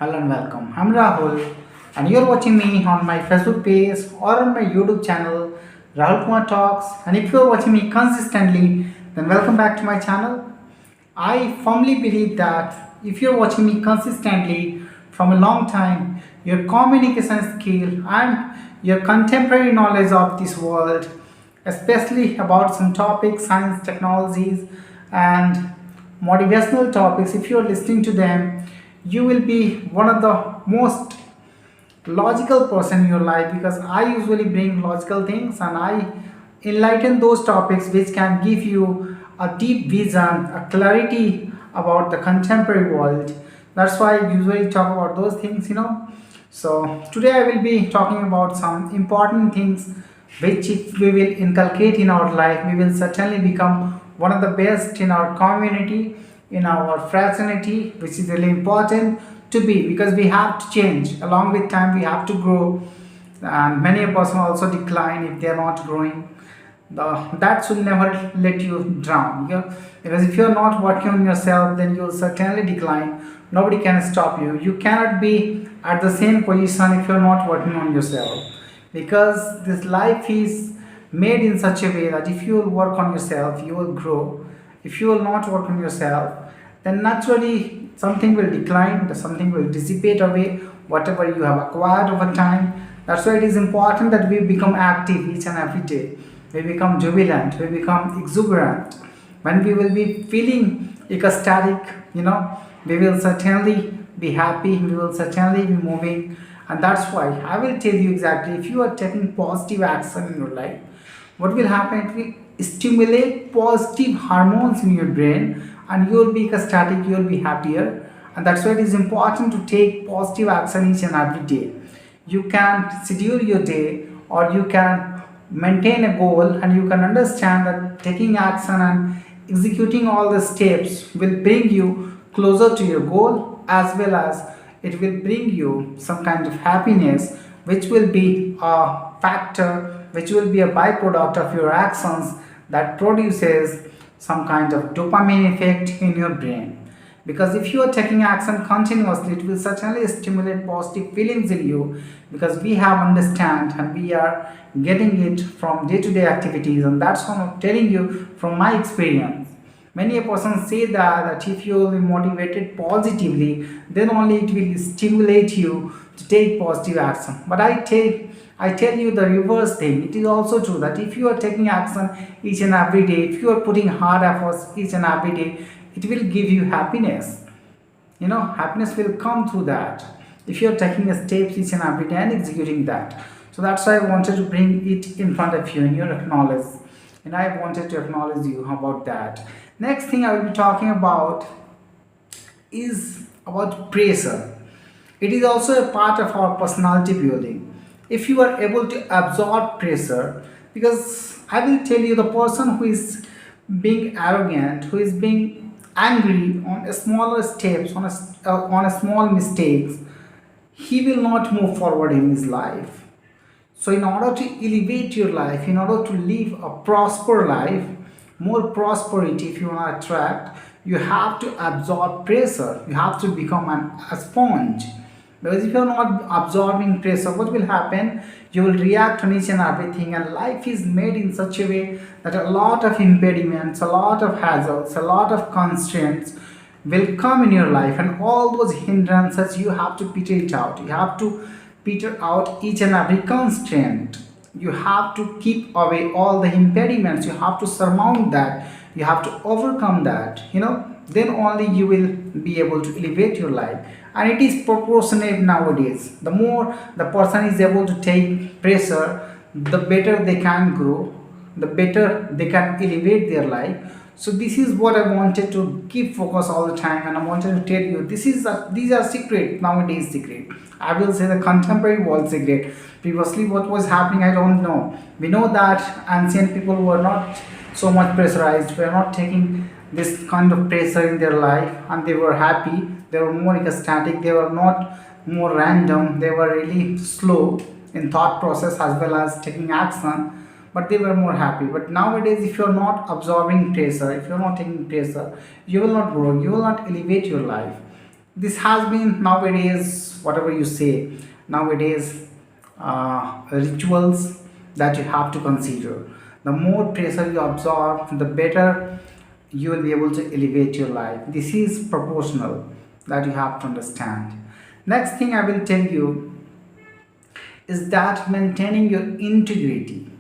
Hello and welcome. I'm Rahul, and you're watching me on my Facebook page or on my YouTube channel, Rahul Kumar Talks. And if you're watching me consistently, then welcome back to my channel. I firmly believe that if you're watching me consistently from a long time, your communication skill and your contemporary knowledge of this world, especially about some topics, science, technologies, and motivational topics, if you're listening to them, you will be one of the most logical person in your life because I usually bring logical things and I enlighten those topics which can give you a deep vision, a clarity about the contemporary world. That's why I usually talk about those things. So today I will be talking about some important things which if we will inculcate in our life, we will certainly become one of the best in our community, in our fraternity, which is really important to be because we have to change along with time. We have to grow, and many a person also decline if they are not growing. That should never let you drown. Because if you're not working on yourself, then you'll certainly decline. Nobody can stop you. You cannot be at the same position if you're not working on yourself. Because this life is made in such a way that if you will work on yourself, you will grow. If you will not work on yourself, then naturally something will decline, something will dissipate away, whatever you have acquired over time. That's why it is important that we become active each and every day. We become jubilant, we become exuberant. When we will be feeling ecstatic, we will certainly be happy, we will certainly be moving. And that's why I will tell you exactly if you are taking positive action in your life, what will happen? It will stimulate positive hormones in your brain and you will be ecstatic, you will be happier. And that's why it is important to take positive action each and every day. You can schedule your day or you can maintain a goal and you can understand that taking action and executing all the steps will bring you closer to your goal as well as it will bring you some kind of happiness which will be a factor, which will be a byproduct of your actions that produces some kind of dopamine effect in your brain. Because if you are taking action continuously, it will certainly stimulate positive feelings in you because we have understand and we are getting it from day-to-day activities, and that's what I'm telling you from my experience. Many a person say that if you will be motivated positively, then only it will stimulate you to take positive action. But I tell you the reverse thing. It is also true that if you are taking action each and every day, if you are putting hard efforts each and every day, it will give you happiness. Happiness will come through that if you are taking a steps each and every day and executing that. So that's why I wanted to bring it in front of you and you acknowledge. And I wanted to acknowledge you about that. Next thing I will be talking about is about pressure. It is also a part of our personality building. If you are able to absorb pressure, because I will tell you the person who is being arrogant, who is being angry on a smaller steps, on a small mistakes, he will not move forward in his life. So, in order to elevate your life, in order to live a prosper life, more prosperity, if you want to attract, you have to absorb pressure. You have to become a sponge. Because if you're not absorbing pressure, what will happen? You will react on each and everything, and life is made in such a way that a lot of impediments, a lot of hazards, a lot of constraints will come in your life, and all those hindrances you have to peter it out. You have to peter out each and every constraint. You have to keep away all the impediments. You have to surmount that. You have to overcome that. Then only you will be able to elevate your life. And it is proportionate nowadays. The more the person is able to take pressure, the better they can grow, the better they can elevate their life. So this is what I wanted to keep focus all the time, and I wanted to tell you these are secret nowadays secret. I will say the contemporary world secret. Previously, what was happening, I don't know. We know that ancient people were not so much pressurized, were not taking this kind of pressure in their life, and they were happy. They were more ecstatic. They were not more random. They were really slow in thought process as well as taking action, but they were more happy. But nowadays, if you're not absorbing pressure, if you're not taking pressure, you will not grow, you will not elevate your life. This has been nowadays, whatever you say, nowadays rituals that you have to consider. The more pressure you absorb, the better you will be able to elevate your life. This is proportional that you have to understand. Next thing I will tell you is that maintaining your integrity.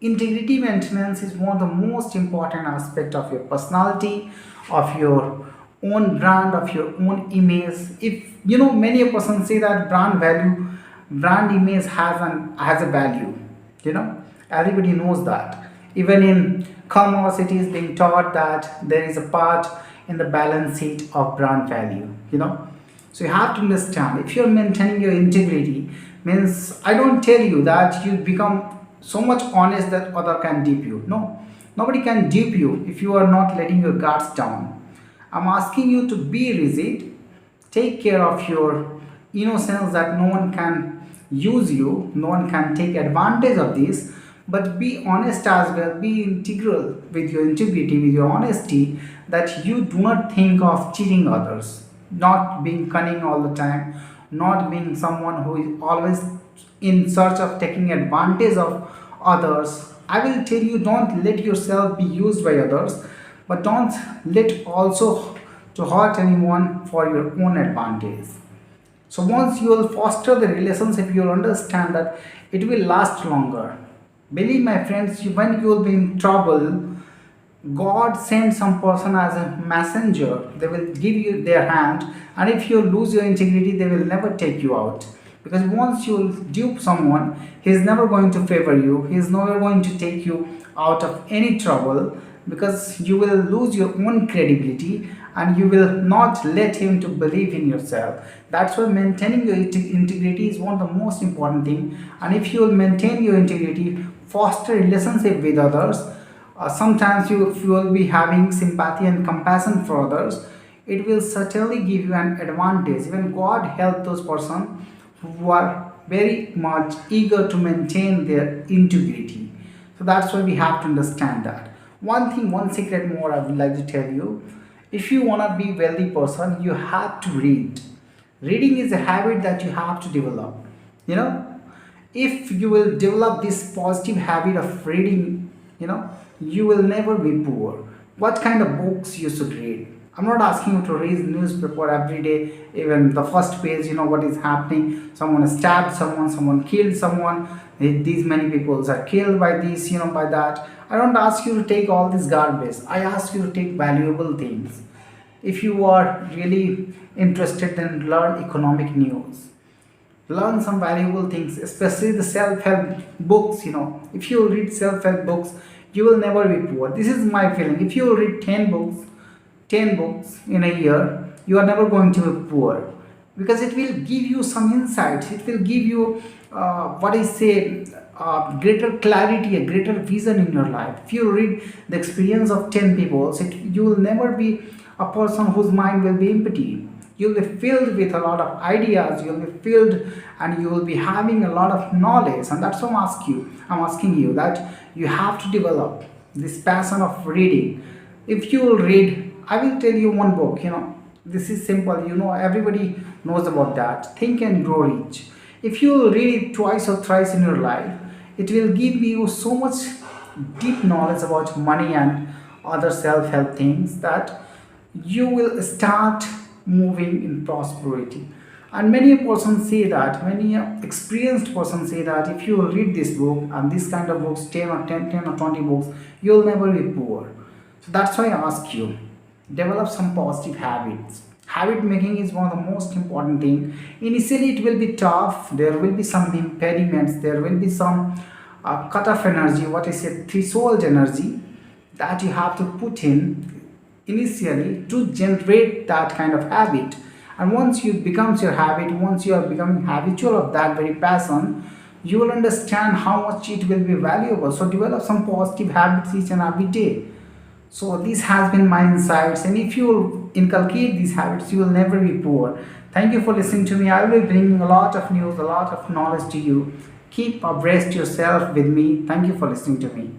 Integrity maintenance is one of the most important aspect of your personality, of your own brand, of your own image. If you know, many a person say that brand image has a value. You know, everybody knows that. Even in commerce, it is being taught that there is a part in the balance sheet of brand value. You know, so you have to understand, if you're maintaining your integrity, means I don't tell you that you become so much honest that other can dupe you. No, nobody can dupe you if you are not letting your guards down. I'm asking you to be rigid, take care of your innocence, that no one can use you, no one can take advantage of this, but be honest as well, be integral with your integrity, with your honesty, that you do not think of cheating others, not being cunning all the time, not being someone who is always in search of taking advantage of others. I will tell you, don't let yourself be used by others, but don't let also to hurt anyone for your own advantage. So once you will foster the relationship, you will understand that it will last longer. Believe my friends, when you will be in trouble, God sends some person as a messenger. They will give you their hand, and if you lose your integrity, they will never take you out. Because once you dupe someone, he is never going to favor you. He is never going to take you out of any trouble, because you will lose your own credibility and you will not let him to believe in yourself. That's why maintaining your integrity is one of the most important thing. And if you will maintain your integrity, foster relationship with others, sometimes if you will be having sympathy and compassion for others, it will certainly give you an advantage. Even God help those persons who are very much eager to maintain their integrity. So that's why we have to understand that. One thing, one secret more I would like to tell you. If you want to be wealthy person, you have to read. Reading is a habit that you have to develop. You know, if you will develop this positive habit of reading, you know, you will never be poor. What kind of books you should read? I'm not asking you to read newspaper every day, even the first page, you know what is happening. Someone stabbed someone, someone killed someone, these many people are killed by this, you know, by that. I don't ask you to take all this garbage. I ask you to take valuable things. If you are really interested, then learn economic news. Learn some valuable things, especially the self-help books. You know, if you read self-help books, you will never be poor. This is my feeling. If you read 10 books in a year, you are never going to be poor, because it will give you some insights. It will give you what I say, greater clarity, a greater vision in your life. If you read the experience of 10 people, you will never be a person whose mind will be empty. You'll be filled with a lot of ideas, you'll be filled, and you will be having a lot of knowledge. And that's what I'm asking you that you have to develop this passion of reading. If you will read, I will tell you one book, you know, this is simple, you know, everybody knows about that. Think and Grow Rich. If you will read it twice or thrice in your life, it will give you so much deep knowledge about money and other self-help things, that you will start moving in prosperity. And many persons say that, many experienced persons say that if you will read this book and this kind of books, 10 or 20 books, you'll never be poor. So that's why I ask you, develop some positive habits. Habit making is one of the most important thing. Initially it will be tough, there will be some impediments, there will be some cut off energy, what is a threshold energy that you have to put in initially to generate that kind of habit. And once you becomes your habit, once you are becoming habitual of that very passion, you will understand how much it will be valuable. So develop some positive habits each and every day. So this has been my insights, and if you will inculcate these habits, you will never be poor. Thank you for listening to me. I will be bringing a lot of news, a lot of knowledge to you. Keep abreast yourself with me. Thank you for listening to me.